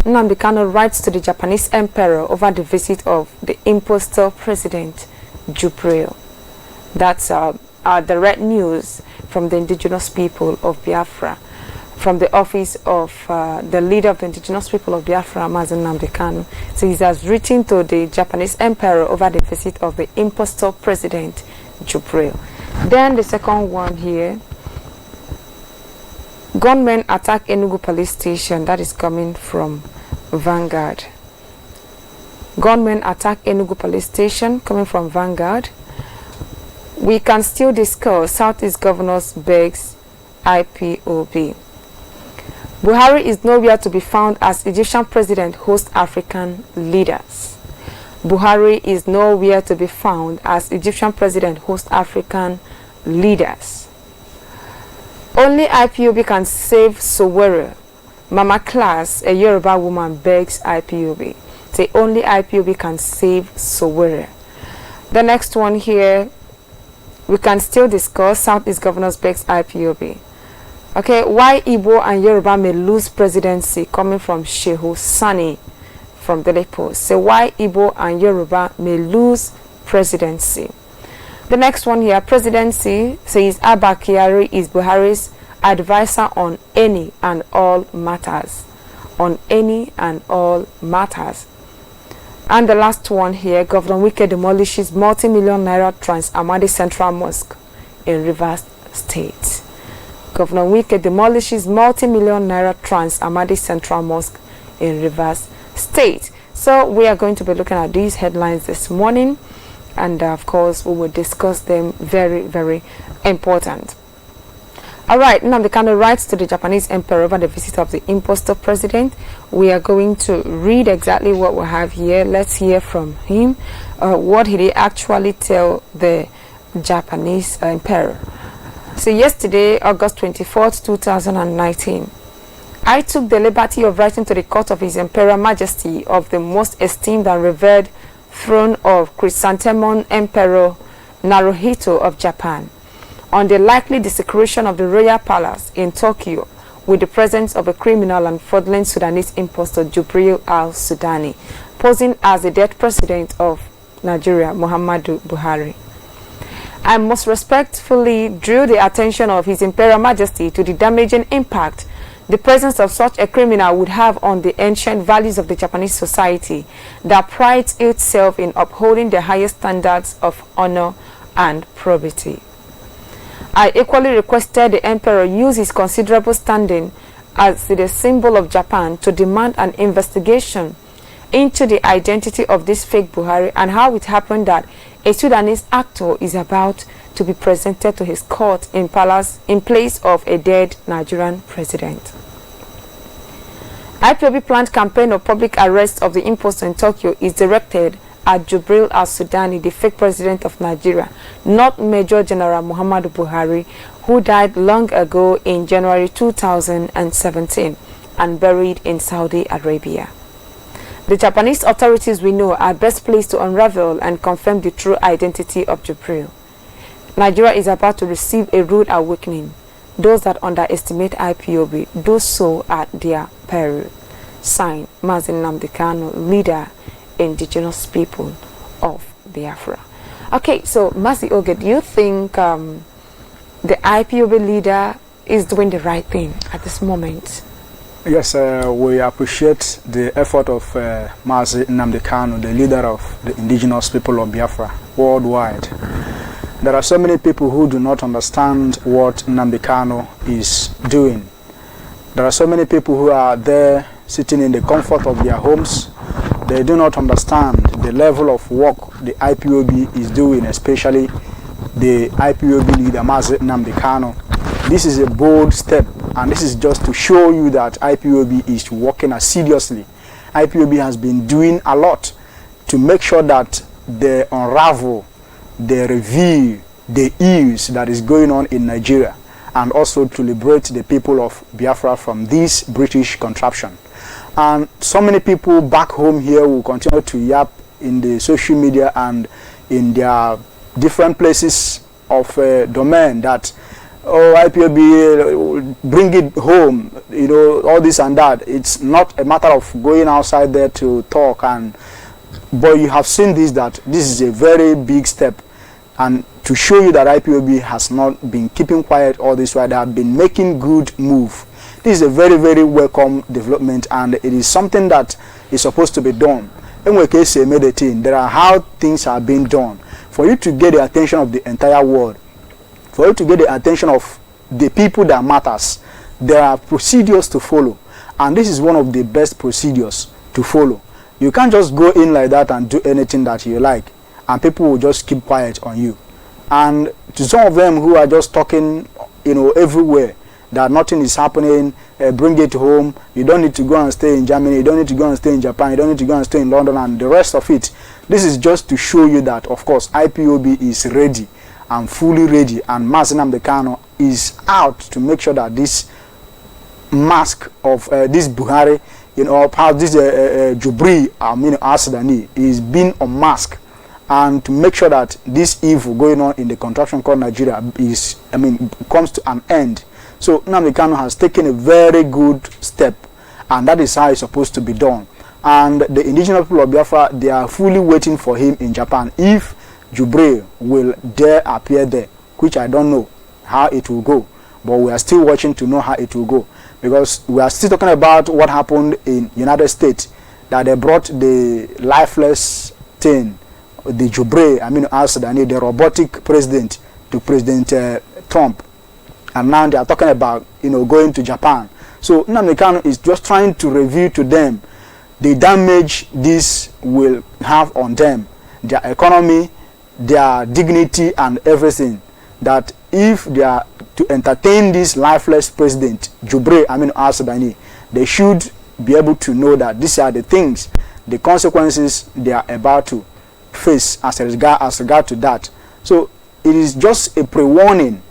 Nnamdi Kanu writes to the Japanese emperor over the visit of the impostor president Jubril. That's direct news from the indigenous people of Biafra, from the office of the leader of the indigenous people of Biafra, Nnamdi Kanu. So he has written to the Japanese emperor over the visit of the impostor president Jubril. Then the second one here, gunmen attack Enugu police station. That is coming from Vanguard. Gunmen attack Enugu police station, coming from Vanguard. We can still discuss Southeast governors begs IPOB. Buhari is nowhere to be found as Egyptian president hosts African leaders. Buhari is nowhere to be found as Egyptian president hosts African leaders. Only IPOB can save Sowore. Mama Class, a Yoruba woman, begs IPOB. Say only IPOB can save Sowore. The next one here, we can still discuss Southeast governors begs IPOB. Okay, why Igbo and Yoruba may lose presidency, coming from Shehu Sani from the Post. Say why Igbo and Yoruba may lose presidency. The next one here, presidency, says Abba Kyari is Buhari's advisor on any and all matters. On any and all matters. And the last one here, Governor Wike demolishes multi-million naira Trans Amadi Central Mosque in Rivers State. Governor Wike demolishes multi-million naira Trans Amadi Central Mosque in Rivers State. So we are going to be looking at these headlines this morning. And of course, we will discuss them. Very, very important. All right, Nnamdi Kanu writes to the Japanese emperor over the visit of the impostor president. We are going to read exactly what we have here. Let's hear from him. What did he actually tell the Japanese emperor? So yesterday, August 24th, 2019, I took the liberty of writing to the court of His Imperial Majesty of the most esteemed and revered throne of Chrysanthemum Emperor Naruhito of Japan on the likely desecration of the royal palace in Tokyo with the presence of a criminal and fraudulent Sudanese impostor Jubril al-Sudani, posing as the dead president of Nigeria, Muhammadu Buhari. I most respectfully drew the attention of His Imperial Majesty to the damaging impact the presence of such a criminal would have on the ancient values of the Japanese society that prides itself in upholding the highest standards of honor and probity. I equally requested the emperor use his considerable standing as the symbol of Japan to demand an investigation into the identity of this fake Buhari and how it happened that a Sudanese actor is about to be presented to his court in place of a dead Nigerian president. IPOB planned campaign of public arrest of the impostor in Tokyo is directed at Jubril al-Sudani, the fake president of Nigeria, not Major General Muhammadu Buhari, who died long ago in January 2017 and buried in Saudi Arabia. The Japanese authorities we know are best placed to unravel and confirm the true identity of Jubril. Nigeria is about to receive a rude awakening. Those that underestimate IPOB do so at their peril. Signed, Nnamdi Kanu, leader, indigenous people of Biafra. Okay, so Mazi Oge, do you think the IPOB leader is doing the right thing at this moment? Yes, we appreciate the effort of Mazi Nnamdi Kanu, the leader of the indigenous people of Biafra worldwide. There are so many people who do not understand what Nnamdi Kanu is doing. There are so many people who are there sitting in the comfort of their homes. They do not understand the level of work the IPOB is doing, especially the IPOB leader Mazi Nnamdi Kanu. This is a bold step, and this is just to show you that IPOB is working seriously. IPOB has been doing a lot to make sure that they unravel, they reveal the ills that is going on in Nigeria, and also to liberate the people of Biafra from this British contraption. And so many people back home here will continue to yap in the social media and in their different places of domain that oh, IPOB, bring it home, you know, all this and that. It's not a matter of going outside there to talk, but you have seen this, that this is a very big step, and to show you that IPOB has not been keeping quiet all this while. They have been making good move. This is a very, very welcome development, and it is something that is supposed to be done. In my case, there are how things are being done. For you to get the attention of the entire world, for you to get the attention of the people that matters, there are procedures to follow, and this is one of the best procedures to follow. You can't just go in like that and do anything that you like, and people will just keep quiet on you. And to some of them who are just talking, you know, everywhere, that nothing is happening, bring it home, you don't need to go and stay in Germany, you don't need to go and stay in Japan, you don't need to go and stay in London, and the rest of it. This is just to show you that, of course, IPOB is ready and fully ready, and Nnamdi Kanu is out to make sure that this mask of this Buhari, you know, how this Jubril, Al-Sudani, is being unmasked, and to make sure that this evil going on in the contraption called Nigeria is, comes to an end. So Nnamdi Kanu has taken a very good step, and that is how it's supposed to be done. And the indigenous people of Biafra, they are fully waiting for him in Japan. If Jubril will dare appear there, which I don't know how it will go, but we are still watching to know how it will go, because we are still talking about what happened in United States, that they brought the lifeless thing, the Jubril, Al-Sudani, the robotic president, to President Trump. And now they are talking about, going to Japan. So Nnamdi Kanu is just trying to review to them the damage this will have on them, their economy, their dignity, and everything. That if they are to entertain this lifeless president, Jubril Al-Sudani, they should be able to know that these are the things, the consequences they are about to face as regard to that. So it is just a pre-warning.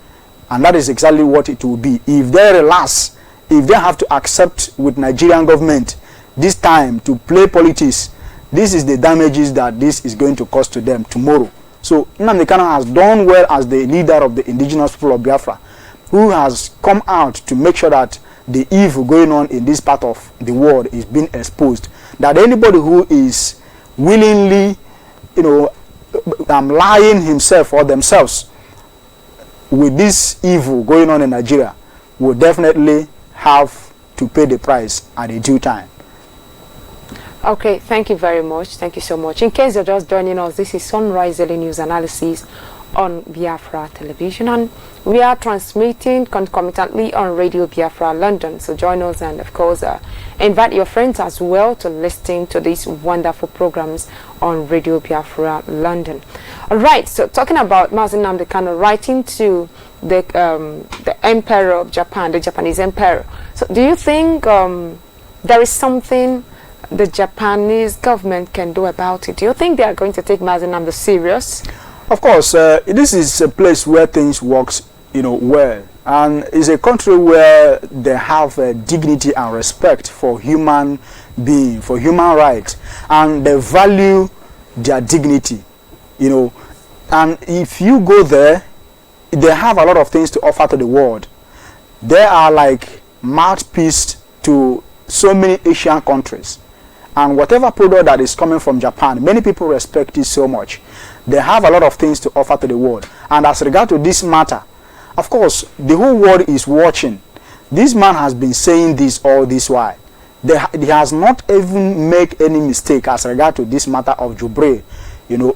And that is exactly what it will be. If they relax, if they have to accept with Nigerian government this time to play politics, this is the damages that this is going to cause to them tomorrow. So Nnamdi Kanu has done well as the leader of the indigenous people of Biafra, who has come out to make sure that the evil going on in this part of the world is being exposed. That anybody who is willingly, lying himself or themselves with this evil going on in Nigeria will definitely have to pay the price at a due time. Okay, thank you very much. Thank you so much. In case you're just joining us, this is Sunrise Daily News Analysis on Biafra Television, and we are transmitting concomitantly on Radio Biafra London. So join us, and of course invite your friends as well to listen to these wonderful programs on Radio Biafra London. All right, so talking about Nnamdi Kanu writing to the Emperor of Japan, the Japanese Emperor. So do you think there is something the Japanese government can do about it? Do you think they are going to take Nnamdi serious? Of course, this is a place where things works, well, and it's a country where they have dignity and respect for human being, for human rights, and they value their dignity, And if you go there, they have a lot of things to offer to the world. They are like mouthpiece to so many Asian countries. And whatever product that is coming from Japan, many people respect it so much. They have a lot of things to offer to the world. And as regard to this matter, of course, the whole world is watching. This man has been saying this all this while. He has not even made any mistake as regard to this matter of Jubril,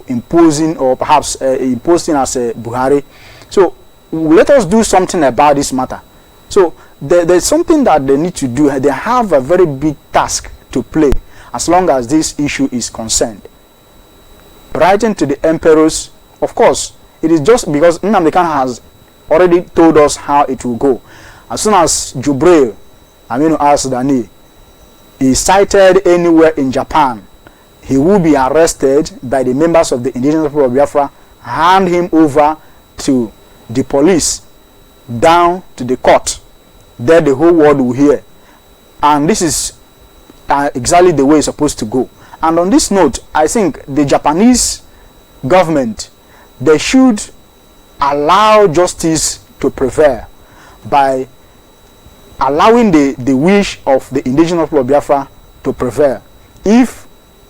imposing or perhaps imposing as a Buhari. So let us do something about this matter. So there's something that they need to do. They have a very big task to play as long as this issue is concerned. Writing to the emperors, of course, it is just because Nnamdi Kanu has already told us how it will go. As soon as Jubril, Al-Sudani, is sighted anywhere in Japan, he will be arrested by the members of the indigenous people of Biafra, hand him over to the police, down to the court. There the whole world will hear. And this is exactly the way it's supposed to go. And on this note, I think the Japanese government, they should allow justice to prevail by allowing the wish of the indigenous people of Biafra to prevail. If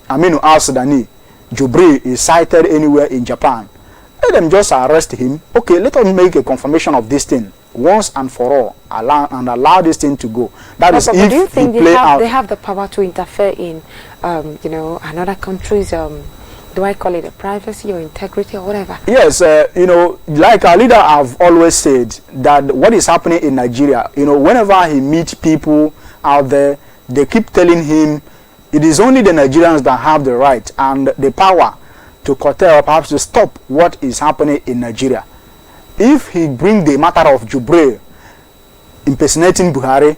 Aminu al-Sudani, Jubril, is sighted anywhere in Japan, let them just arrest him. Okay, let us make a confirmation of this thing once and for all, allow this thing to go. That is, if do you think they have the power to interfere in, you know, another country's, do I call it a privacy or integrity or whatever? Yes, you know, like our leader have always said that what is happening in Nigeria, you know, whenever he meets people out there, they keep telling him it is only the Nigerians that have the right and the power to curtail or perhaps to stop what is happening in Nigeria. If he brings the matter of Jubril impersonating Buhari,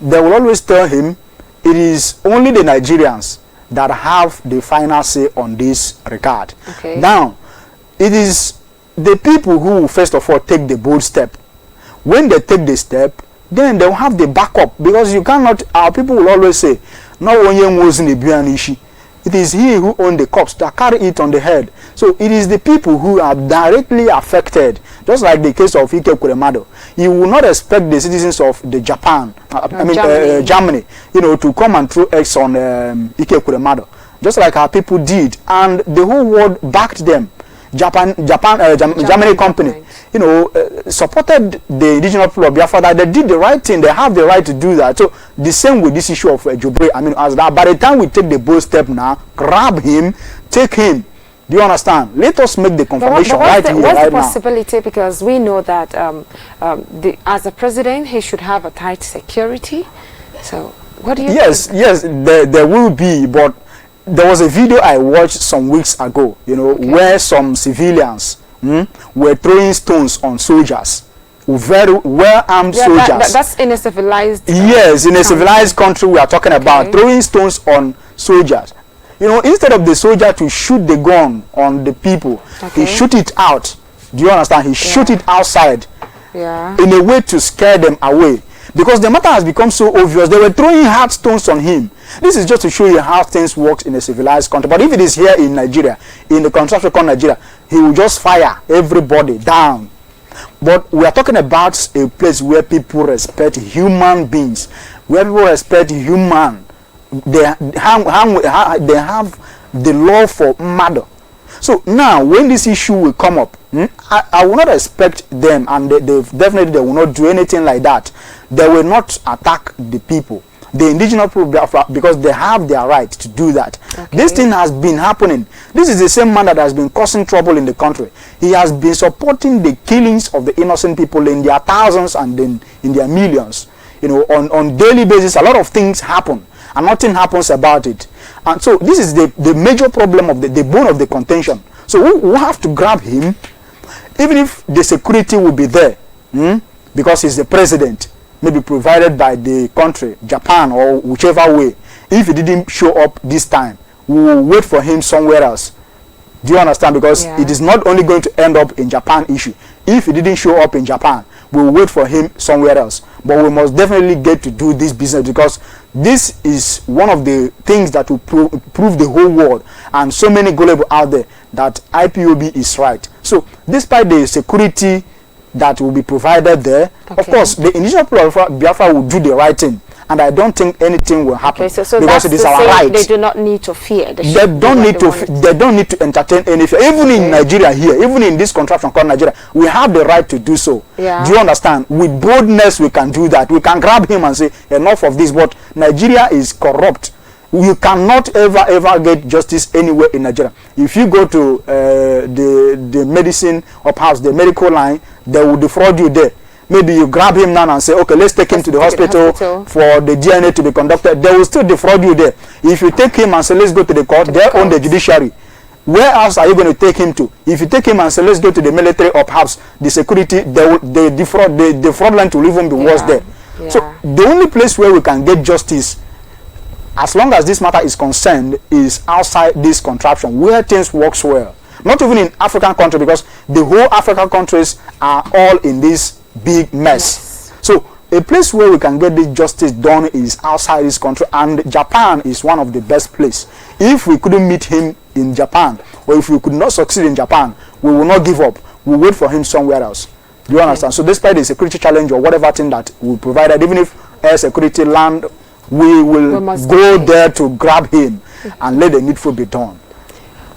they will always tell him it is only the Nigerians that have the final say on this regard. Okay. Now, it is the people who first of all take the bold step. When they take the step, then they will have the backup, because you cannot, our people will always say, no one was in the Bianishi. It is he who owns the corpse that carry it on the head. So it is the people who are directly affected, just like the case of Ike Kuremado. You will not expect the citizens of the Germany, you know, to come and throw eggs on Ike Kuremado, just like our people did, and the whole world backed them. Germany company, you know, supported the indigenous people of Biafra, that they did the right thing. They have the right to do that. So the same with this issue of Jubril. I mean, as that by the time we take the bold step now, grab him, take him. Do you understand? Let us make the confirmation right here, right now. What's the possibility? Because we know that as a president, he should have a tight security. So what do you think? Yes, there will be, but there was a video I watched some weeks ago, you know, where some civilians were throwing stones on soldiers, very well-armed soldiers. That's in a civilized yes, in a civilized country we are talking about, throwing stones on soldiers. You know, instead of the soldier to shoot the gun on the people, he shoot it out. Do you understand? He shoot it outside in a way to scare them away. Because the matter has become so obvious, they were throwing hard stones on him. This is just to show you how things work in a civilized country. But if it is here in Nigeria, in the contraption called Nigeria, he will just fire everybody down. But we are talking about a place where people respect human beings, where people respect human. They have the law for murder. So now, when this issue will come up, I will not expect them, and they definitely they will not do anything like that. They will not attack the people, the indigenous people, because they have their right to do that. This thing has been happening. This is the same man that has been causing trouble in the country. He has been supporting the killings of the innocent people in their thousands and in their millions. You know, on daily basis, a lot of things happen, and nothing happens about it. And so this is the major problem of the bone of the contention. So we have to grab him, even if the security will be there, because he's the president, maybe provided by the country, Japan, or whichever way. If he didn't show up this time, we will wait for him somewhere else. Do you understand? Because it is not only going to end up in Japan issue. If he didn't show up in Japan, we will wait for him somewhere else. But we must definitely get to do this business, because this is one of the things that will prove the whole world and so many global out there that IPOB is right. So despite the security that will be provided there, of course the indigenous people of Biafra will do the right thing, and I don't think anything will happen, so because it is our right. They do not need to fear. They don't need to entertain any fear. Even in Nigeria here, even in this contraption called Nigeria, we have the right to do so. Do you understand? With boldness we can do that. We can grab him and say enough of this. But Nigeria is corrupt. You cannot ever get justice anywhere in Nigeria. If you go to the medicine or perhaps the medical line, they will defraud you there. Maybe you grab him now and say, okay, let's take him to the hospital for the DNA to be conducted. They will still defraud you there. If you take him and say, let's go to the court, they own the judiciary. Where else are you going to take him to? If you take him and say, let's go to the military or perhaps the security, the fraudulent will even be worse there. So the only place where we can get justice, as long as this matter is concerned, is outside this contraption, where things works well. Not even in African countries, because the whole African countries are all in this big mess. So a place where we can get this justice done is outside this country, and Japan is one of the best places. If we couldn't meet him in Japan, or if we could not succeed in Japan, we will not give up. We'll wait for him somewhere else. Do you understand? So despite the security challenge or whatever thing that we provided, even if air security land, we will go there to grab him and let the needful be done.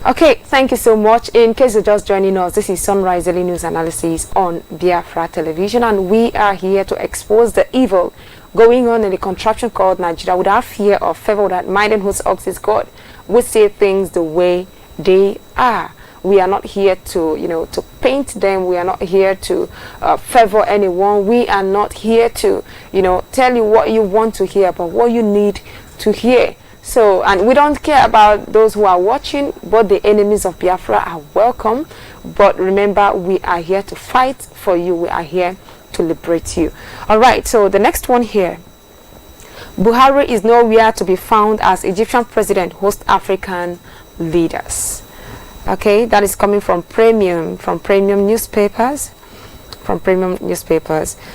Okay, thank you so much. In case you're just joining us, this is Sunrise Daily News Analysis on Biafra Television, and we are here to expose the evil going on in the contraption called Nigeria without fear or favor, without minding whose ox is God. We say things the way they are. We are not here to, to paint them. We are not here to favor anyone. We are not here to, tell you what you want to hear, but what you need to hear. So, and we don't care about those who are watching, but the enemies of Biafra are welcome. But remember, we are here to fight for you. We are here to liberate you. All right, so the next one here. Buhari is nowhere to be found as Egyptian president hosts African leaders. Okay, that is coming from premium newspapers.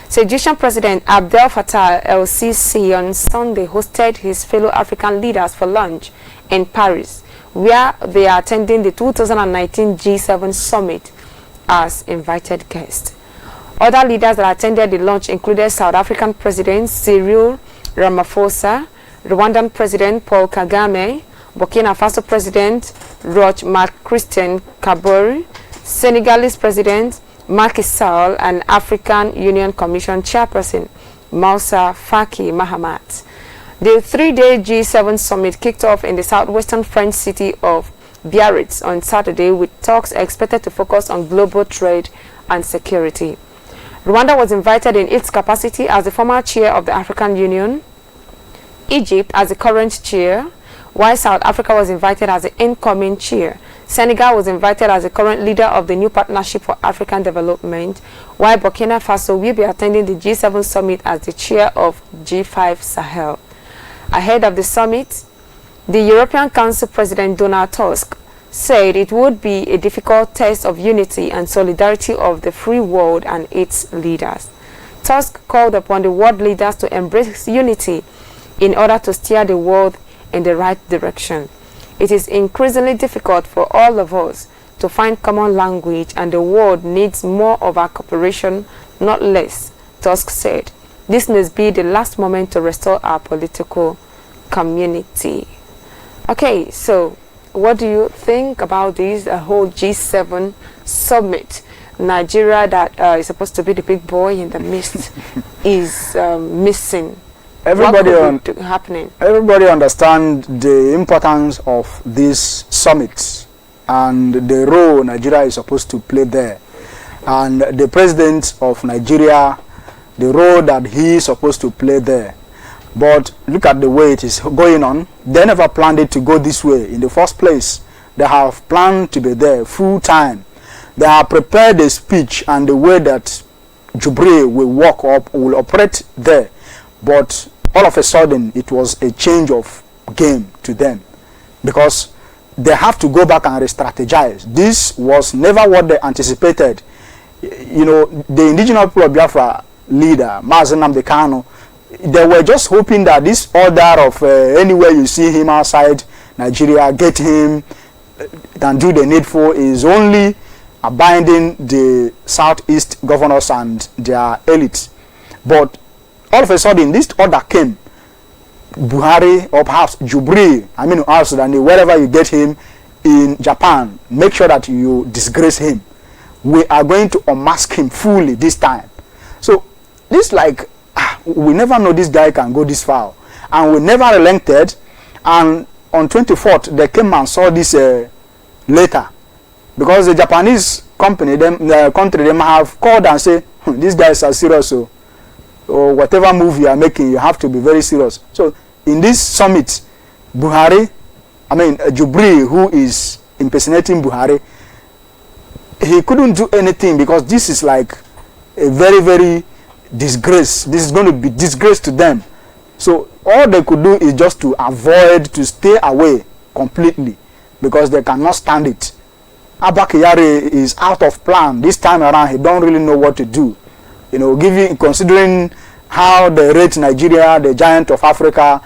So Egyptian President Abdel Fattah el-Sisi on Sunday hosted his fellow African leaders for lunch in Paris, where they are attending the 2019 G7 summit as invited guests. Other leaders that attended the lunch included South African President Cyril Ramaphosa, Rwandan President Paul Kagame, Burkina Faso President Roch Marc Christian Kabore, Senegalese President Macky Sall, and African Union Commission Chairperson Moussa Faki Mahamat. The three-day G7 summit kicked off in the southwestern French city of Biarritz on Saturday, with talks expected to focus on global trade and security. Rwanda was invited in its capacity as the former chair of the African Union, Egypt as the current chair, while South Africa was invited as the incoming chair. Senegal was invited as the current leader of the new Partnership for African Development, while Burkina Faso will be attending the G7 summit as the chair of G5 Sahel. Ahead of the summit, the European Council President Donald Tusk said it would be a difficult test of unity and solidarity of the free world and its leaders. Tusk called upon the world leaders to embrace unity in order to steer the world in the right direction. It is increasingly difficult for all of us to find common language, and the world needs more of our cooperation, not less, Tusk said. This must be the last moment to restore our political community. Okay, so what do you think about this whole G7 summit? Nigeria, that is supposed to be the big boy in the midst, is missing. Everybody understands the importance of these summits and the role Nigeria is supposed to play there, and the president of Nigeria, the role that he is supposed to play there. But look at the way it is going on. They never planned it to go this way in the first place. They have planned to be there full time. They have prepared the speech and the way that Jubril will operate there. But all of a sudden, it was a change of game to them, because they have to go back and re-strategize. This was never what they anticipated. The indigenous people of Biafra leader, Nnamdi Kanu, they were just hoping that this order of anywhere you see him outside Nigeria, get him and do the needful, is only abiding the southeast governors and their elites. But all of a sudden, this order came. Buhari, or perhaps Jubril, wherever you get him in Japan, make sure that you disgrace him. We are going to unmask him fully this time. So this, we never know this guy can go this far, and we never relented. And on 24th, they came and saw this later, because the Japanese company, the country, they have called and say, these guys are serious, so or whatever move you are making, you have to be very serious. So in this summit, Jubril, who is impersonating Buhari, he couldn't do anything, because this is like a very, very disgrace. This is going to be disgrace to them. So all they could do is just to avoid, to stay away completely, because they cannot stand it. Abba Kyari is out of plan this time around. He don't really know what to do. Considering how they rate Nigeria, the giant of Africa,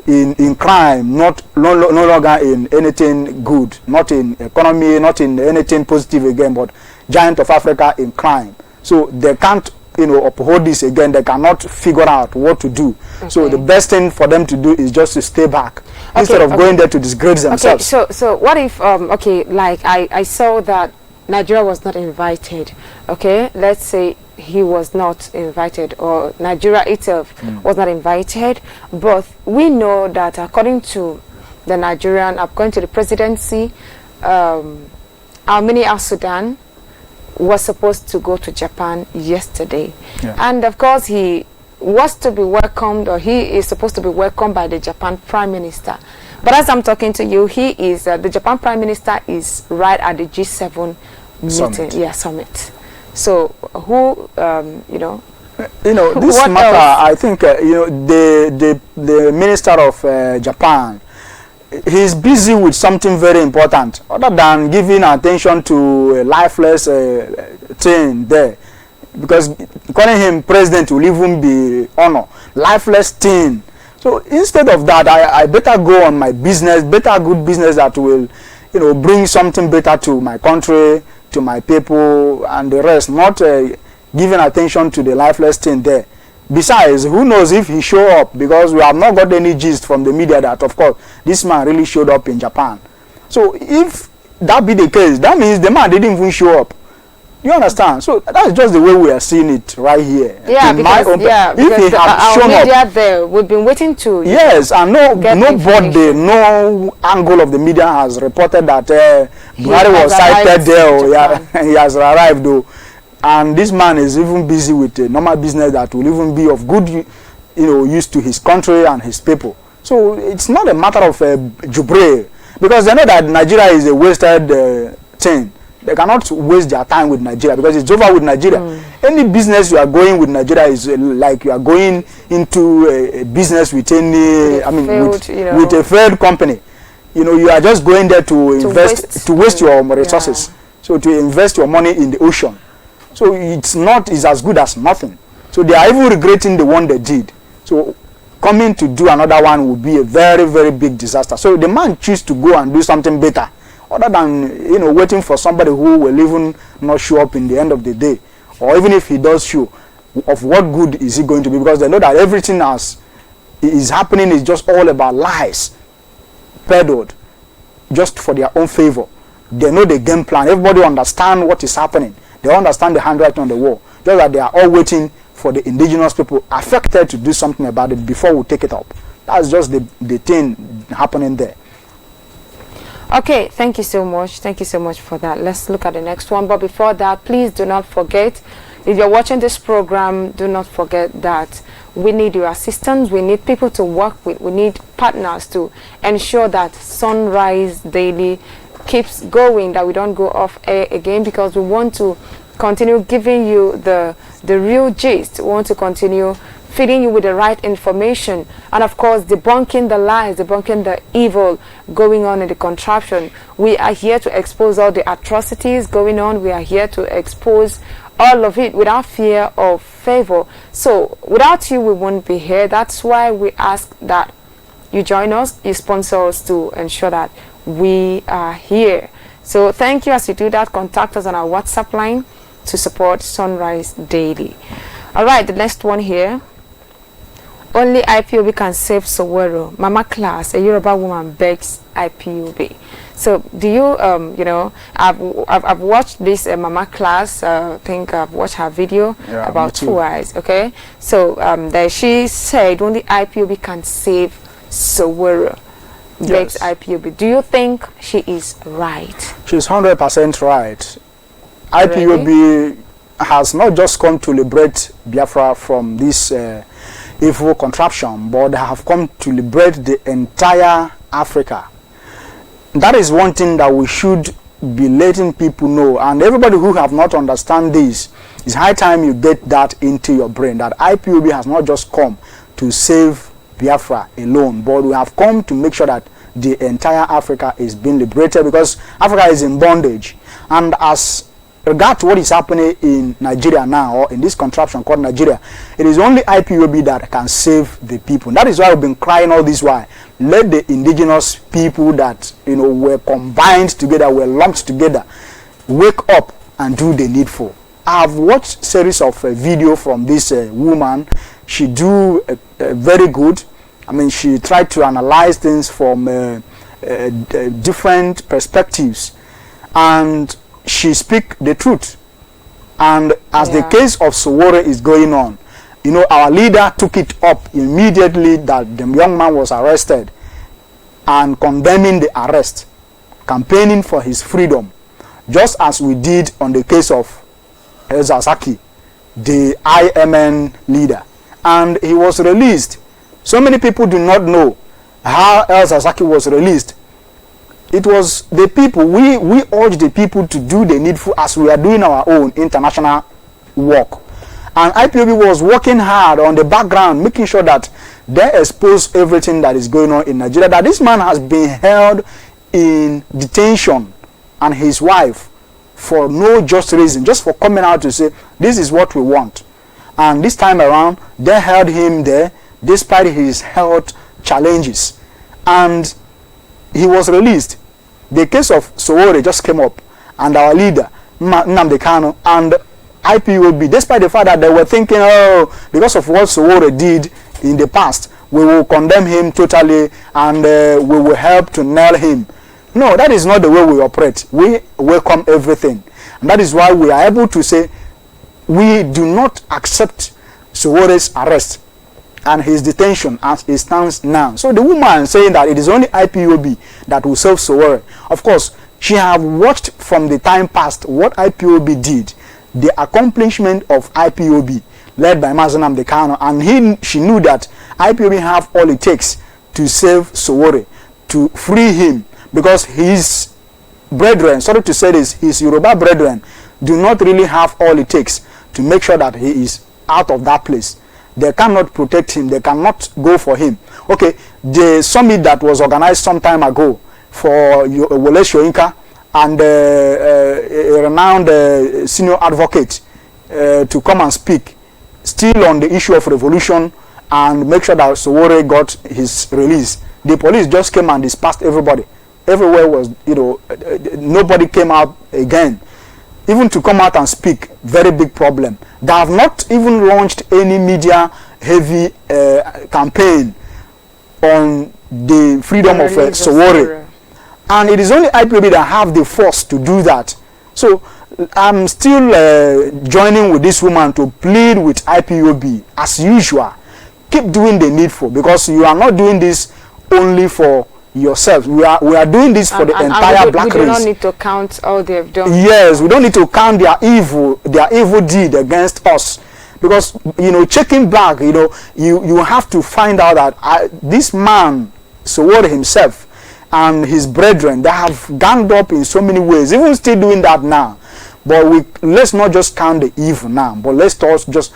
in crime, no longer in anything good, not in economy, not in anything positive again, but giant of Africa in crime. So they can't, uphold this again. They cannot figure out what to do. Okay. So the best thing for them to do is just to stay back instead of going there to disgrace themselves. Okay, so what if, like I saw that Nigeria was not invited. Okay, let's say he was not invited, or Nigeria itself was not invited, but we know that according to the Nigerian, according to the presidency, Armenia and Sudan was supposed to go to Japan yesterday. Yeah. And of course he was to be welcomed, or he is supposed to be welcomed by the Japan Prime Minister. But as I'm talking to you, he is, the Japan Prime Minister is right at the G7 meeting. Yeah, summit. So who, this matter, I think, the Minister of Japan, he's busy with something very important other than giving attention to a lifeless thing there, because calling him president will even be honor, lifeless thing. So instead of that, I better go on my business, better good business that will bring something better to my country, to my people and the rest, not giving attention to the lifeless thing there. Besides, who knows if he show up, because we have not got any gist from the media that, of course, this man really showed up in Japan. So if that be the case, that means the man didn't even show up. You understand? So that's just the way we are seeing it right here. Yeah, because if he had shown up, there, we've been waiting to. Yes, and nobody, no angle of the media has reported that Buhari was sighted there. Or he has arrived though. And this man is even busy with a normal business that will even be of good, use to his country and his people. So it's not a matter of Jubril, because they know that Nigeria is a wasted thing. They cannot waste their time with Nigeria, because it's over with Nigeria. Any business you are going with Nigeria is like you are going into a business with any, with a failed company. You are just going there to invest, to waste your resources. Yeah. So to invest your money in the ocean. So it's as good as nothing. So they are even regretting the one they did. So coming to do another one will be a very, very big disaster. So the man choose to go and do something better, other than waiting for somebody who will even not show up in the end of the day. Or even if he does show, of what good is he going to be? Because they know that everything else is happening is just all about lies, peddled, just for their own favor. They know the game plan. Everybody understand what is happening. They understand the handwriting on the wall. Just that they are all waiting for the indigenous people affected to do something about it before we take it up. That's just the thing happening there. Okay, thank you so much. Thank you so much for that. Let's look at the next one. But before that, please do not forget, if you're watching this program, do not forget that we need your assistance. We need people to work with. We need partners to ensure that Sunrise Daily keeps going, that we don't go off air again, because we want to continue giving you the real gist. We want to continue feeding you with the right information, and of course debunking the lies, debunking the evil going on in the contraption. We are here to expose all the atrocities going on. We are here to expose all of it without fear or favor. So without you, we won't be here. That's why we ask that you join us, you sponsor us to ensure that we are here. So thank you. As you do that, contact us on our WhatsApp line to support Sunrise Daily. All right, the next one here. Only IPOB can save Sowero. Mama Class, a Yoruba woman, begs IPOB. So do you, I've watched this Mama Class. I think I've watched her video about 2 eyes. Okay, so there she said only IPOB can save Sowero. Begs IPOB. Do you think she is right? She's 100% right. IPOB really? Has not just come to liberate Biafra from this evil contraption, but they have come to liberate the entire Africa. That is one thing that we should be letting people know, and everybody who have not understand this, it's high time you get that into your brain, that IPOB has not just come to save Biafra alone, but we have come to make sure that the entire Africa is being liberated, because Africa is in bondage. And as regard to what is happening in Nigeria now, or in this contraption called Nigeria, it is only IPOB that can save the people. That is why we've been crying all this while. Let the indigenous people that were combined together, were lumped together, wake up and do the needful. I have watched series of video from this woman. She do very good. I mean, she tried to analyze things from different perspectives, and she speak the truth. And as the case of Sowore is going on, you know, our leader took it up immediately that the young man was arrested, and condemning the arrest, campaigning for his freedom, just as we did on the case of Zazaki, the IMN leader. And he was released. So many people do not know how El Zazaki was released. It was the people, we urged the people to do the needful as we are doing our own international work. And IPOB was working hard on the background, making sure that they expose everything that is going on in Nigeria. That this man has been held in detention, and his wife, for no just reason, just for coming out to say, this is what we want. And this time around, they held him there despite his health challenges. And he was released. The case of Sowore just came up, and our leader, Nnamdi Kanu, and IPOB, despite the fact that they were thinking, oh, because of what Sowore did in the past, we will condemn him totally, and we will help to nail him. No, that is not the way we operate. We welcome everything. And that is why we are able to say we do not accept Sowore's arrest and his detention as it stands now. So the woman saying that it is only IPOB that will serve Sowore. Of course, she have watched from the time past what IPOB did, the accomplishment of IPOB led by Nnamdi Kanu, and she knew that IPOB have all it takes to save Sowore, to free him, because his brethren, sorry to say this, his Yoruba brethren do not really have all it takes to make sure that he is out of that place. They cannot protect him. They cannot go for him. Okay, the summit that was organized some time ago for Wole Soyinka and a renowned senior advocate to come and speak, still on the issue of revolution and make sure that Sowore got his release. The police just came and dispersed everybody. Everywhere was, you know, nobody came out again. Even to come out and speak, very big problem. They have not even launched any media heavy campaign on the freedom of Sowore. And it is only IPOB that have the force to do that. So I'm still joining with this woman to plead with IPOB as usual. Keep doing the needful, because you are not doing this only for yourself. We are doing this for the entire black race. We do not need to count all they have done. Yes, we don't need to count their evil deed against us, because, you know, checking back, you know, you have to find out that this man Sowore himself and his brethren, they have ganged up in so many ways, even still doing that now. But let's not just count the evil now, but let's just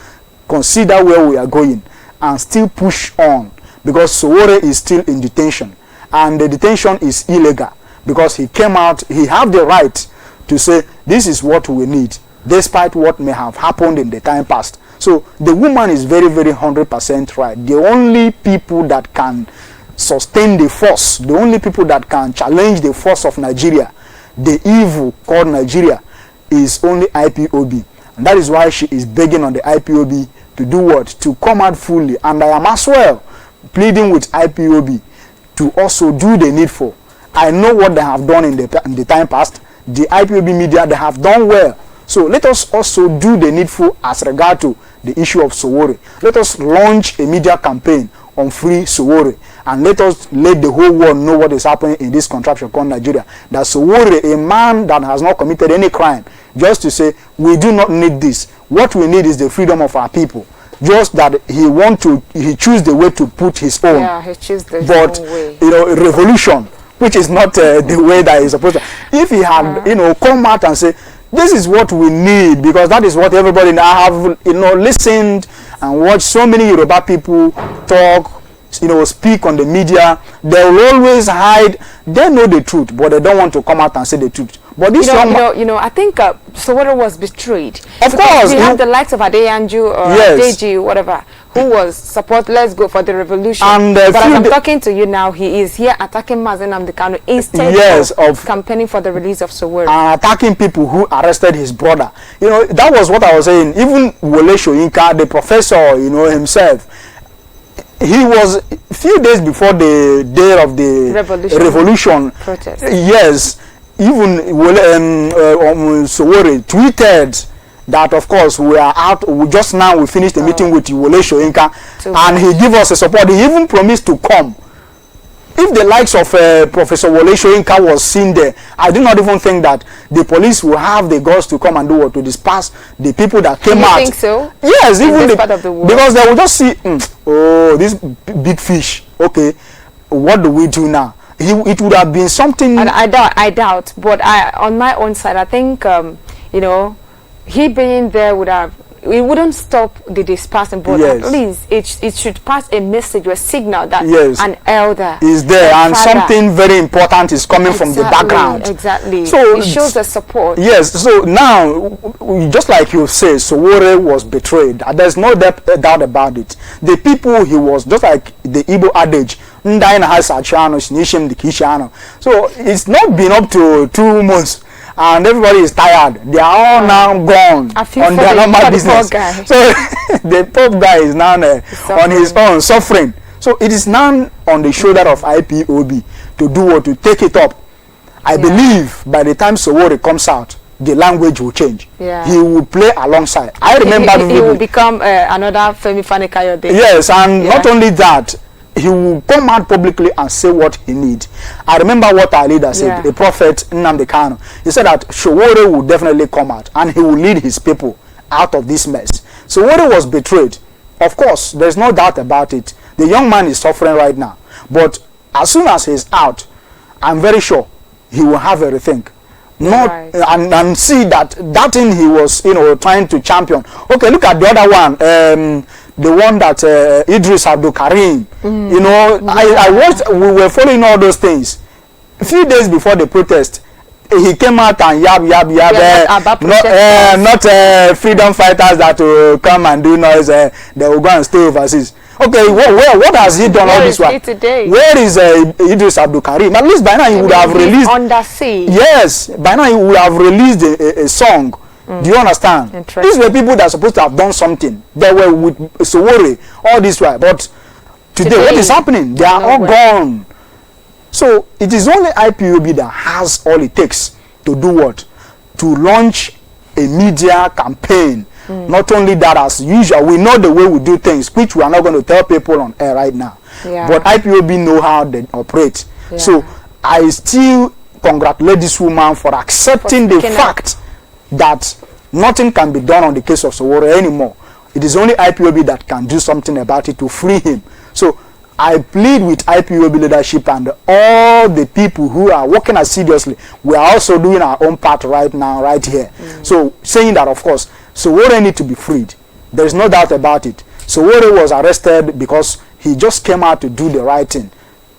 consider where we are going and still push on, because Sowore is still in detention. And the detention is illegal, because he came out, he have the right to say this is what we need, despite what may have happened in the time past. So the woman is very, very 100% right. The only people that can sustain the force, the only people that can challenge the force of Nigeria, the evil called Nigeria, is only IPOB. And that is why she is begging on the IPOB to do what? To come out fully. And I am as well pleading with IPOB to also do the needful. I know what they have done in the time past. The IPOB media, they have done well. So let us also do the needful as regard to the issue of Sowore. Let us launch a media campaign on free Sowore, and let the whole world know what is happening in this contraption called Nigeria. That Sowore, a man that has not committed any crime, just to say we do not need this. What we need is the freedom of our people. Just that he choose the way to put his own. Yeah, he choose the own way. You know, revolution, which is not the way that he's supposed to. If he had, you know, come out and say, this is what we need, because that is what everybody now have, you know, listened and watched so many Yoruba people talk, you know, speak on the media. They will always hide. They know the truth, but they don't want to come out and say the truth. But this I think Sowore was betrayed. Of course, we have the likes of Adeyanju or Deji, whatever, who was support, let's go for the revolution. And but as I'm talking to you now, he is here attacking Nnamdi Kanu instead of campaigning for the release of Sowore. And attacking people who arrested his brother. You know, that was what I was saying. Even Wole Soyinka, the professor, you know, himself, he was a few days before the day of the revolution protest. Yes, even Sowore tweeted that, of course, we are out. Just now we finished the meeting with Wole Soyinka, and he gave us a support. He even promised to come. If the likes of Professor Wole Soyinka was seen there, I do not even think that the police will have the guts to come and do what, to disperse the people that came out. You think so? Yes, in even this part of the world? Because they will just see, oh, this big fish. Okay, what do we do now? It would have been something. And I doubt. But on my own side, I think you know, he being there would have. It wouldn't stop the dispersing, but at least it should pass a message or a signal that an elder is there and something very important is coming from the background. Exactly. So it shows the support. Yes. So now, just like you say, Sowore was betrayed. There's no doubt about it. The people he was, just like the Igbo adage, so it's not been up to 2 months. And everybody is tired. They are all now gone on their normal business. So the Pope guy is now on his own, suffering. So it is now on the shoulder of IPOB to do what, to take it up. I believe by the time Sowore comes out, the language will change. He will play alongside. I remember he will become another Femi Fani-Kayode. Yes, and not only that, he will come out publicly and say what he needs. I remember what our leader said, the prophet Nnamdi Kanu. He said that Sowore will definitely come out and he will lead his people out of this mess. Sowore was betrayed. Of course, there's no doubt about it. The young man is suffering right now. But as soon as he's out, I'm very sure he will have everything. And see that thing he was, you know, trying to champion. Okay, look at the other one. The one that Idris Abdul Karim, you know, I watched, we were following all those things. A few days before the protest, he came out and yab, not freedom fighters that will come and do noise, they will go and stay overseas. Okay, what has he done all this while? Where is Idris Abdul Karim? At least by now he would have released. Undersea. Yes, by now he would have released a song. Do you understand? These were people that are supposed to have done something. They were with Sowore all this while. But today, what is happening? They are all gone. So it is only IPOB that has all it takes to do what? To launch a media campaign. Not only that, as usual, we know the way we do things, which we are not going to tell people on air right now. But IPOB know how they operate. So I still congratulate this woman for accepting the fact that nothing can be done on the case of Sowore anymore. It is only IPOB that can do something about it to free him. So I plead with IPOB leadership and all the people who are working assiduously. We are also doing our own part right now, right here. So saying that, of course, Sowore needs to be freed. There is no doubt about it. Sowore was arrested because he just came out to do the right thing,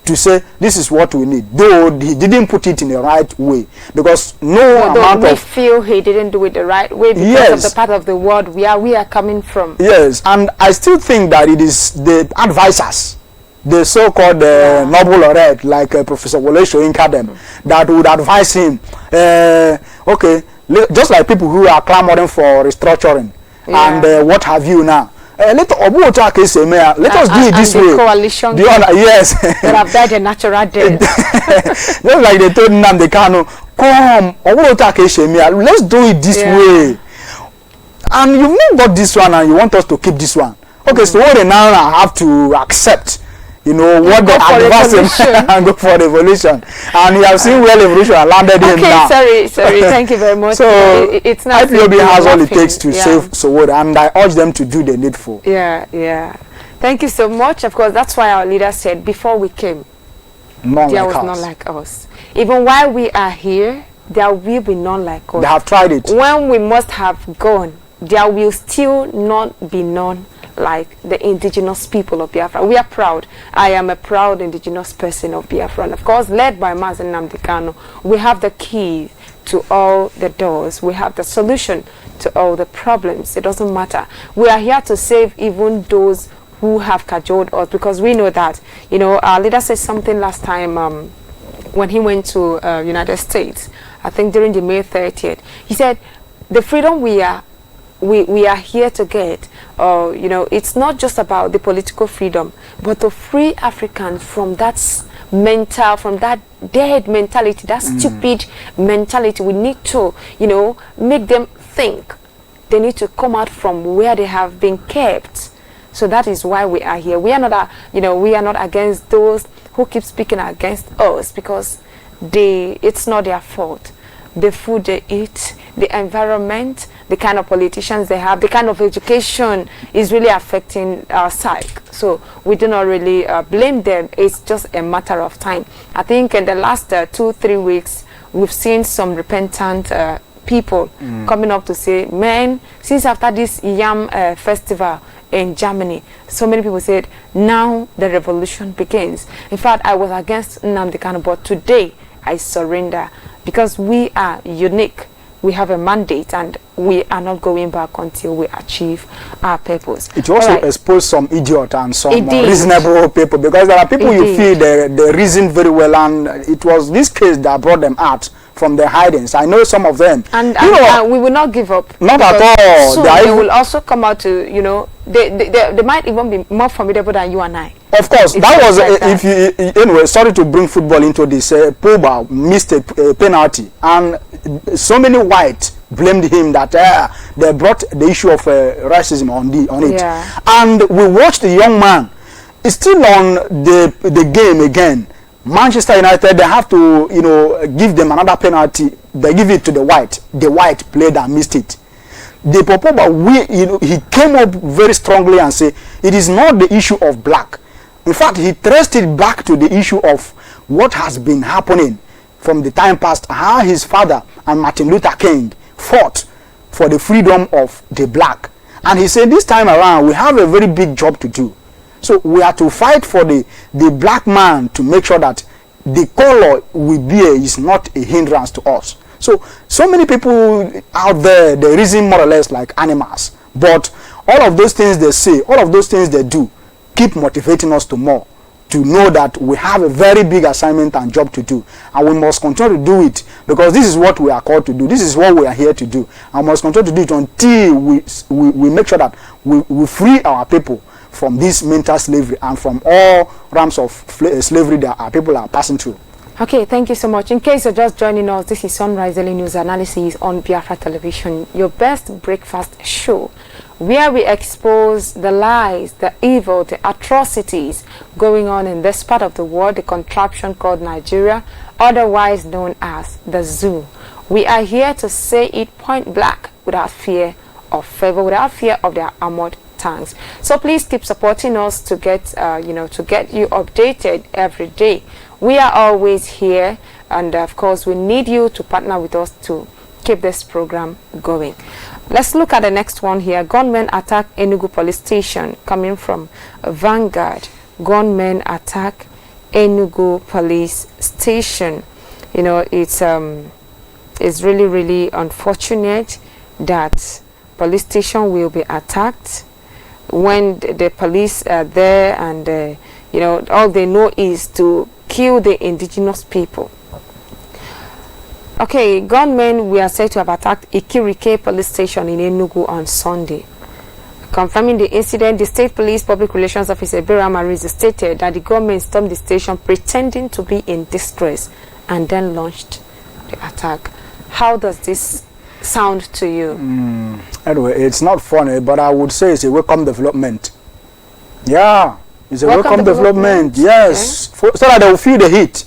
to say this is what we need, though he didn't put it in the right way, because we feel he didn't do it the right way because of the part of the world we are coming from. Yes, and I still think that it is the advisors, the so-called noble laureate like Professor Wole Soyinka, that would advise him. Okay, just like people who are clamoring for restructuring and what have you now. Let us do it this way. Coalition yes. that have died a natural death. Just like they told Nnamdi Kanu, come, let's do it this way. And you've not got this one and you want us to keep this one. Okay, so what now I have to accept, you know, what the advice and go for revolution. And you have seen where revolution landed in now. Sorry, thank you very much. So it's not IPOB has all it takes to save Sowore, and I urge them to do the needful. Thank you so much. Of course, that's why our leader said before we came, there was none like us. Even while we are here, there will be none like us. They have tried it. When we must have gone, there will still not be none like the indigenous people of Biafra. We are proud. I am a proud indigenous person of Biafra, and of course led by Nnamdi Kanu. We have the key to all the doors. We have the solution to all the problems. It doesn't matter. We are here to save even those who have cajoled us, because we know that, you know, our leader said something last time when he went to United States, I think during the May 30th. He said, the freedom we are here to get, you know, it's not just about the political freedom, but to free Africans from that from that dead mentality, that stupid mentality. We need to, you know, make them think. They need to come out from where they have been kept. So that is why we are here. We are not, you know, we are not against those who keep speaking against us, because it's not their fault. The food they eat, the environment, the kind of politicians they have, the kind of education is really affecting our psyche. So we do not really blame them. It's just a matter of time. I think in the last 2-3 weeks, we've seen some repentant people coming up to say, man, since after this yam festival in Germany, so many people said, now the revolution begins. In fact, I was against Nnamdi Kanu, but today I surrender, because we are unique. We have a mandate, and we are not going back until we achieve our purpose. It also exposed some idiot and some reasonable people, because there are people you feel they reason very well, and it was this case that brought them out from their hidings. I know some of them, and we will not give up. Not at all. Soon they will also come out to, you know, they might even be more formidable than you and I. Of course, that was if you anyway. Sorry to bring football into this. Pogba missed a penalty, and so many white blamed him that they brought the issue of racism on it. Yeah. And we watched the young man. It's still on the game again. Manchester United, they have to, you know, give them another penalty. They give it to the white. The white played and missed it. The Pogba, you know, he came up very strongly and said it is not the issue of black. In fact, he traced it back to the issue of what has been happening from the time past, how his father and Martin Luther King fought for the freedom of the black. And he said this time around, we have a very big job to do. So we are to fight for the black man to make sure that the color we bear is not a hindrance to us. So many people out there, they reason more or less like animals. But all of those things they say, all of those things they do, keep motivating us to more, to know that we have a very big assignment and job to do, and we must continue to do it, because this is what we are called to do. This is what we are here to do, and we must continue to do it until we make sure that we free our people from this mental slavery and from all realms of slavery that our people are passing through. Okay, thank you so much. In case you're just joining us, this is Sunrise Daily News Analysis on Biafra Television, your best breakfast show, where we expose the lies, the evil, the atrocities going on in this part of the world, the contraption called Nigeria, otherwise known as the zoo. We are here to say it point blank, without fear of favor, without fear of their armored tanks. So please keep supporting us to get to get you updated every day. We are always here, and of course we need you to partner with us to keep this program going. Let's look at the next one here. Gunmen attack Enugu police station, coming from Vanguard. Gunmen attack Enugu police station. You know, it's really, really unfortunate that police station will be attacked when the police are there, and you know, all they know is to kill the indigenous people. Okay, gunmen were said to have attacked Ikirike police station in Enugu on Sunday. Confirming the incident, the State Police Public Relations Officer Bera Marizi stated that the government stormed the station pretending to be in distress and then launched the attack. How does this sound to you? Anyway, it's not funny, but I would say it's a welcome development. Yeah, it's a welcome development. Yes, so that they will feel the heat.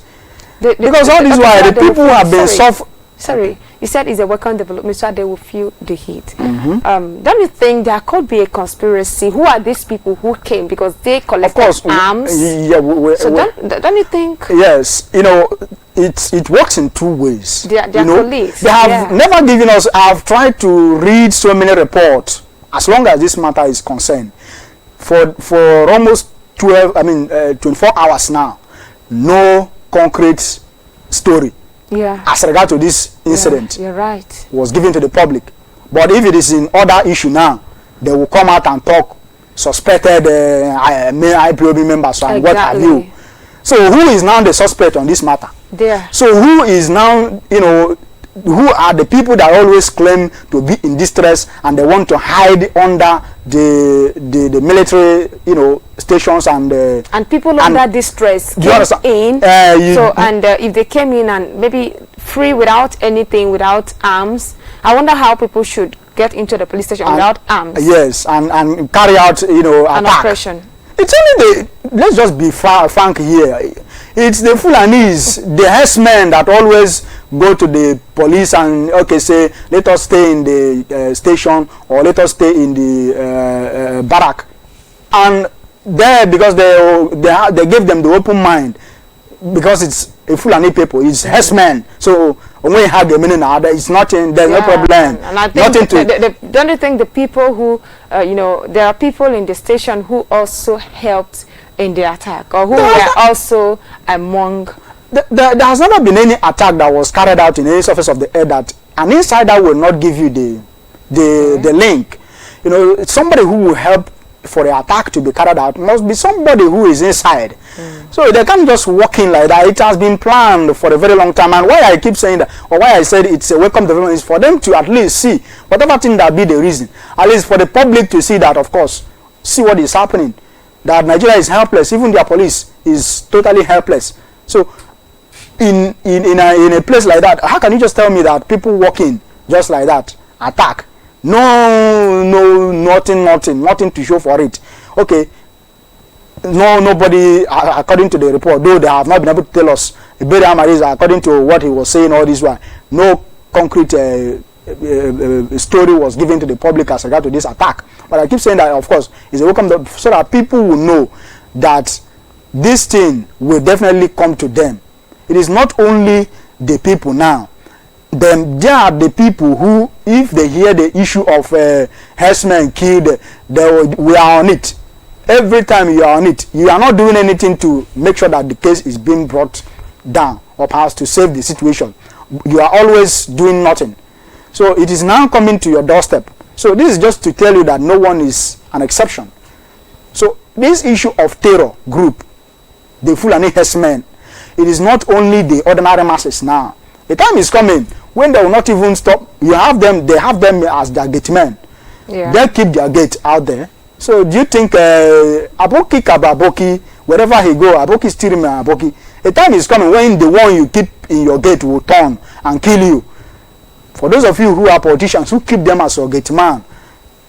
Because all this while the people have been suffering. Sorry, you said it's a welcome development, so that they will feel the heat. Don't you think there could be a conspiracy? Who are these people who came? Because they collected arms. Yeah, so don't you think? Yes, you know, it works in two ways. They are police. They have never given us. I've tried to read so many reports. As long as this matter is concerned, for almost 24 hours now, no concrete story as regard to this incident you're right. was given to the public. But if it is in other issue now, they will come out and talk suspected Ipob members and what have you. So who is now the suspect on this matter? There. So who is now, you know, who are the people that always claim to be in distress and they want to hide under the military, you know, stations and people under distress came in. If they came in and maybe free without anything, without arms, I wonder how people should get into the police station without arms. Yes, and carry out, you know, an oppression. It's only let's just be frank here. It's the Fulanis, the herdsmen that always go to the police and say, let us stay in the station or let us stay in the barrack, and there because they give them the open mind because it's a Fulani people, it's herdsmen. So when we have the meaning it's nothing. There's no problem. And I think don't you think the people who there are people in the station who also helped in the attack or who were also among? There has never been any attack that was carried out in any surface of the air that an insider will not give you the link. You know, somebody who will help for the attack to be carried out must be somebody who is inside. So they can't just walk in like that. It has been planned for a very long time. And why I keep saying that, or why I said it's a welcome development, is for them to at least see whatever thing that be the reason, at least for the public to see that, of course, see what is happening, that Nigeria is helpless. Even their police is totally helpless. So in a place like that, how can you just tell me that people walk in just like that, attack? Nothing to show for it. Okay, nobody, according to the report, though they have not been able to tell us, according to what he was saying all this while, no concrete story was given to the public as regard to this attack. But I keep saying that, of course, it's a welcome so that people will know that this thing will definitely come to them. It is not only the people now. Then there are the people who, if they hear the issue of herdsmen killed, we are on it. Every time you are on it, you are not doing anything to make sure that the case is being brought down or perhaps to save the situation. You are always doing nothing. So it is now coming to your doorstep. So this is just to tell you that no one is an exception. So this issue of terror group, the Fulani herdsmen, it is not only the ordinary masses now. The time is coming when they will not even stop. You have them, they have them as their gate men. Yeah. They keep their gate out there. So do you think Aboki Kababoki, wherever he go, Aboki still remain Aboki? A time is coming when the one you keep in your gate will turn and kill you. For those of you who are politicians who keep them as your gate man,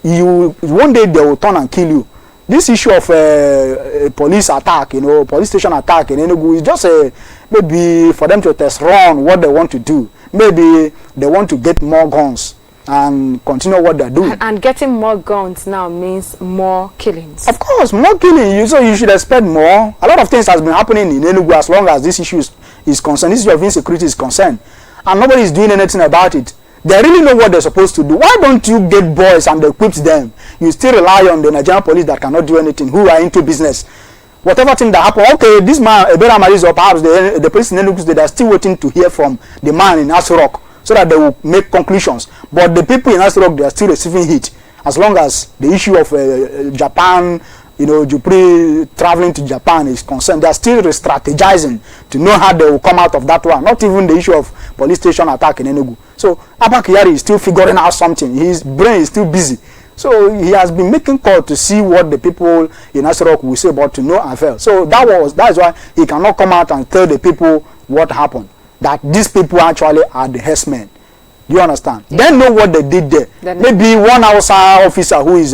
one day they will turn and kill you. This issue of police attack, police station attack in Enugu is just maybe for them to test run what they want to do. Maybe they want to get more guns and continue what they're doing. And getting more guns now means more killings. Of course, more killing. So you should expect more. A lot of things has been happening in Enugu as long as this issue is concerned. This issue of insecurity is concerned. And nobody is doing anything about it. They really know what they're supposed to do. Why don't you get boys and equip them? You still rely on the Nigerian police that cannot do anything, who are into business. Whatever thing that happen, okay, this man, Ebera Maris, or perhaps the police in Enugu, they are still waiting to hear from the man in Aso Rock so that they will make conclusions. But the people in Aso Rock, they are still receiving hit. As long as the issue of Japan, Jubril traveling to Japan is concerned, they are still strategizing to know how they will come out of that one. Not even the issue of police station attack in Enugu. So Abba Kyari is still figuring out something. His brain is still busy. So he has been making call to see what the people in Aso Rock will say about to no avail. So that is why he cannot come out and tell the people what happened. That these people actually are the herdsmen. Do you understand? Yeah. They know what they did there. Maybe one outside officer who is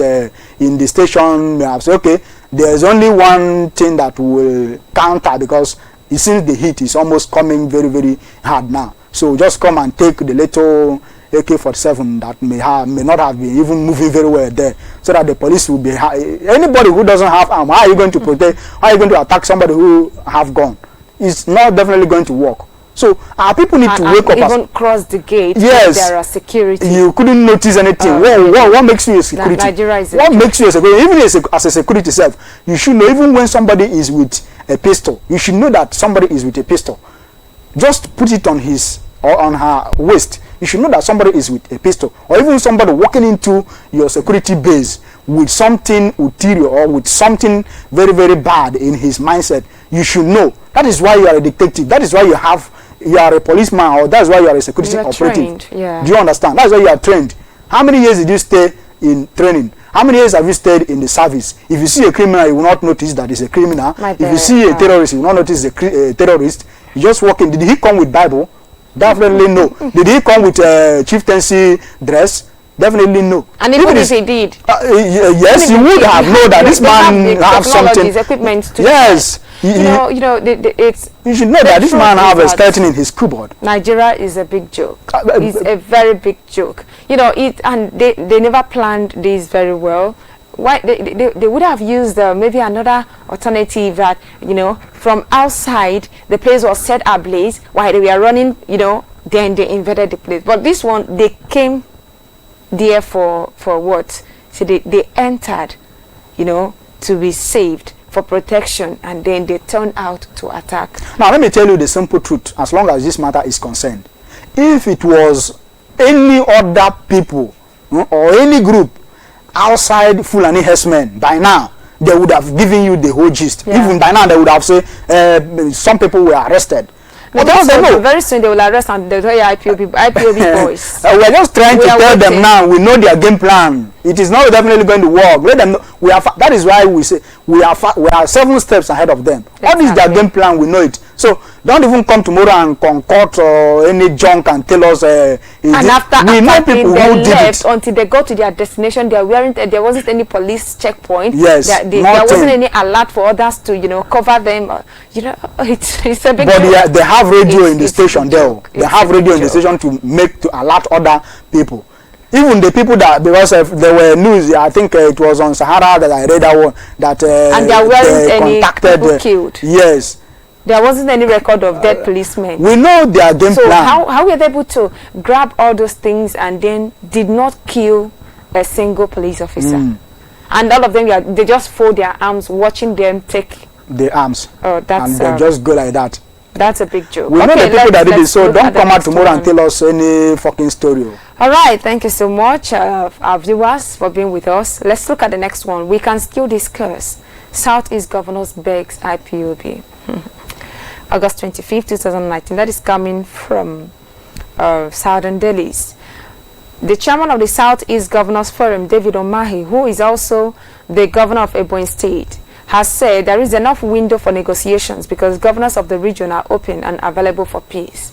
in the station may have said, okay, there is only one thing that will counter because it seems the heat is almost coming very, very hard now. So just come and take the little AK-47 that may not have been even moving very well there, so that the police will be anybody who doesn't have arm. How are you going to protect? How are you going to attack somebody who have gun? It's not definitely going to work. So our people need to wake up. Even cross the gate. Yes, there are security. You couldn't notice anything. What makes you a security? Nigeria is what makes you a security? Even as a security self, you should know. Even when somebody is with a pistol, you should know that somebody is with a pistol. Just put it on his or on her waist. You should know that somebody is with a pistol. Or even somebody walking into your security base with something ulterior or with something very, very bad in his mindset, you should know. That is why you are a detective. That is why you are a policeman, or that's why you are a security operative. Trained, yeah. Do you understand? That's why you are trained. How many years did you stay in training? How many years have you stayed in the service? If you see a criminal, you will not notice that he's a criminal. If you see a terrorist, you will not notice a terrorist. You just walk in. Did he come with Bible? Definitely no. Did he come with chieftaincy dress? Definitely no. And even if he did, yes, you would have known that this man have something. Equipment to yes, you should know that this man have a skeleton in his cupboard. Nigeria is a big joke. It's a very big joke. And they never planned this very well. Why they would have used maybe another alternative that from outside the place was set ablaze while they were running. Then they invaded the place. But this one, they came there for what? So they entered, to be saved, for protection, and then they turned out to attack. Now let me tell you the simple truth. As long as this matter is concerned, if it was any other people or any group outside Fulani herdsmen, by now they would have given you the whole gist. Yeah. Even by now they would have said some people were arrested. No, very soon they will arrest and they'll tell you IPOB boys. We're just trying to tell them now. We know their game plan. It is not definitely going to work. Let them know. That is why we say we are 7 steps ahead of them. Exactly. What is their game plan? We know it. So don't even come tomorrow and concoct or any junk and tell us. We know people who did it until they go to their destination. There wasn't any police checkpoint. Yes, there wasn't any alert for others to cover them. It's a big. But they have radio in the station there. They have radio in the station to alert other people. Even the people that, because there were news, I think it was on Sahara that I read that one, that and there weren't any people killed. Yes. There wasn't any record of dead policemen. We know their game plan. So how were they able to grab all those things and then did not kill a single police officer? And all of them, they just fold their arms watching them take the arms. Oh, that's and they just go like that. That's a big joke. We know the people that did it, so don't come out tomorrow and tell us any fucking story. All right, thank you so much, our viewers, for being with us. Let's look at the next one. We can still discuss. Southeast Governors begs IPOB. August 25th, 2019. That is coming from Southern Delhi's. The chairman of the Southeast Governors Forum, David Omahi, who is also the governor of Ebonyi State, has said there is enough window for negotiations because governors of the region are open and available for peace.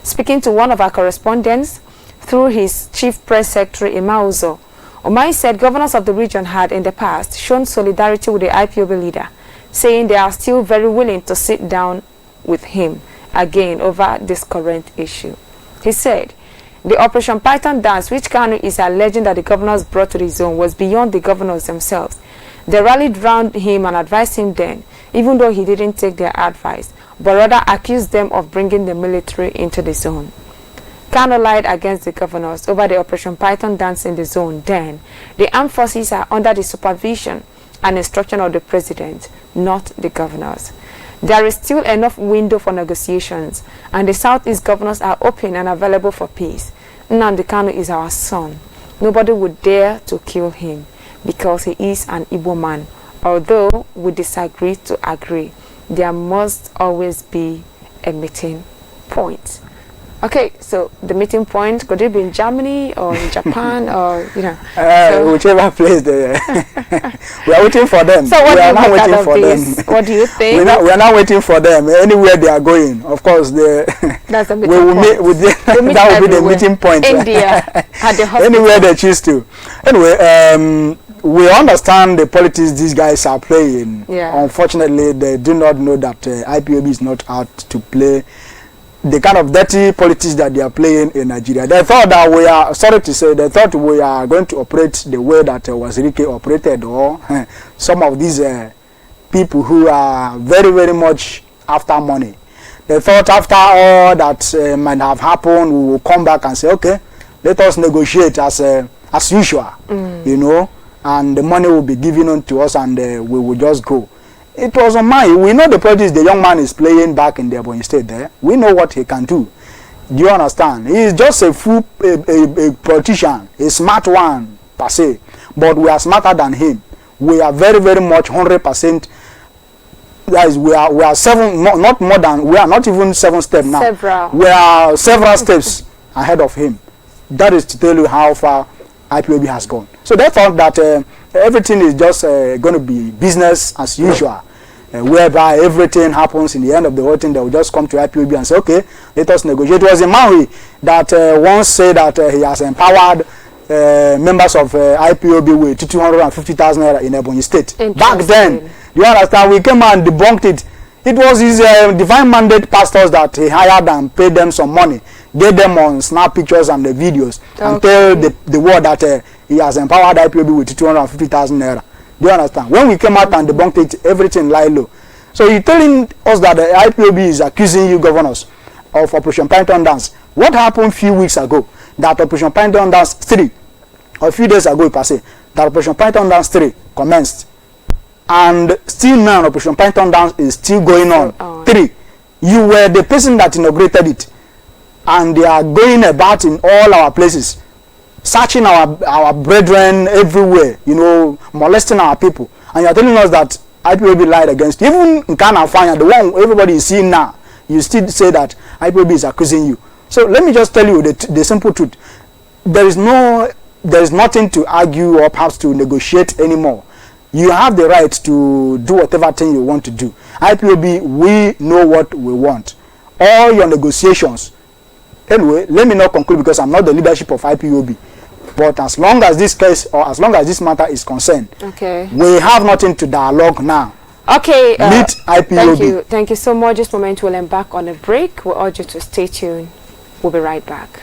Speaking to one of our correspondents through his chief press secretary, Imauzo, Omahi said governors of the region had in the past shown solidarity with the IPOB leader, saying they are still very willing to sit down with him again over this current issue. He said the Operation Python dance, which Kanu is alleging that the governors brought to the zone, was beyond the governors themselves. They rallied round him and advised him then, even though he didn't take their advice, but rather accused them of bringing the military into the zone. Kanu lied against the governors over the Operation Python dance in the zone. Then, the armed forces are under the supervision and instruction of the president, not the governors. There is still enough window for negotiations, and the Southeast governors are open and available for peace. Nnamdi Kanu is our son. Nobody would dare to kill him, because he is an Igbo man. Although we disagree to agree, there must always be a meeting point. Okay, so the meeting point, could it be in Germany or in Japan or, whichever place we are waiting for them. So what do you make out of this? What do you think? We are not waiting for them. Anywhere they are going, of course, that's a meeting point. That will be the meeting point. India, at the hospital. Anywhere they choose to. Anyway, we understand the politics these guys are playing. Yeah. Unfortunately, they do not know that IPOB is not out to play the kind of dirty politics that they are playing in Nigeria. They thought that they thought we are going to operate the way that Wazirike operated, or some of these people who are very, very much after money. They thought after all that might have happened, we will come back and say, okay, let us negotiate as usual, and the money will be given on to us and we will just go. It was on mine. We know the politics the young man is playing back in the Ebonyi State there. We know what he can do. Do you understand? He is just a politician, a smart one per se. but we are smarter than him. We are very, very much 100%. That is, we are seven, not more than, we are not even 7 steps now. Several. We are several steps ahead of him. That is to tell you how far IPOB has gone. So they thought that everything is just going to be business as usual, whereby everything happens in the end of the whole thing. They will just come to IPOB and say, okay, let us negotiate. It was Imaui that once said that he has empowered members of IPOB with 250,000 naira in Ebonyi State. Back then, you understand, we came and debunked it. It was his divine mandate pastors that he hired and paid them some money, gave them on snap pictures and the videos, and tell the world that he has empowered IPOB with 250,000 naira. Do you understand? When we came out and debunked it, everything lie low. So you're telling us that the IPOB is accusing you, governors, of Operation Python Dance. What happened a few weeks ago? That Operation Python Dance 3, or a few days ago, if I say, that Operation Python Dance 3 commenced. And still now, Operation Python Dance is still going on. 3, you were the person that inaugurated it. And they are going about in all our places, searching our brethren everywhere, you know, molesting our people. And you are telling us that IPOB lied against you. Even in Kanafanya, the one everybody is seeing now, you still say that IPOB is accusing you. So let me just tell you the simple truth. There is nothing to argue or perhaps to negotiate anymore. You have the right to do whatever thing you want to do. IPOB, we know what we want. All your negotiations. Anyway, let me not conclude because I'm not the leadership of IPOB. But as long as this case or as long as this matter is concerned, we have nothing to dialogue now. Okay. Meet IPOB. Thank you so much. Just a moment, we'll embark on a break. We'll urge you to stay tuned. We'll be right back.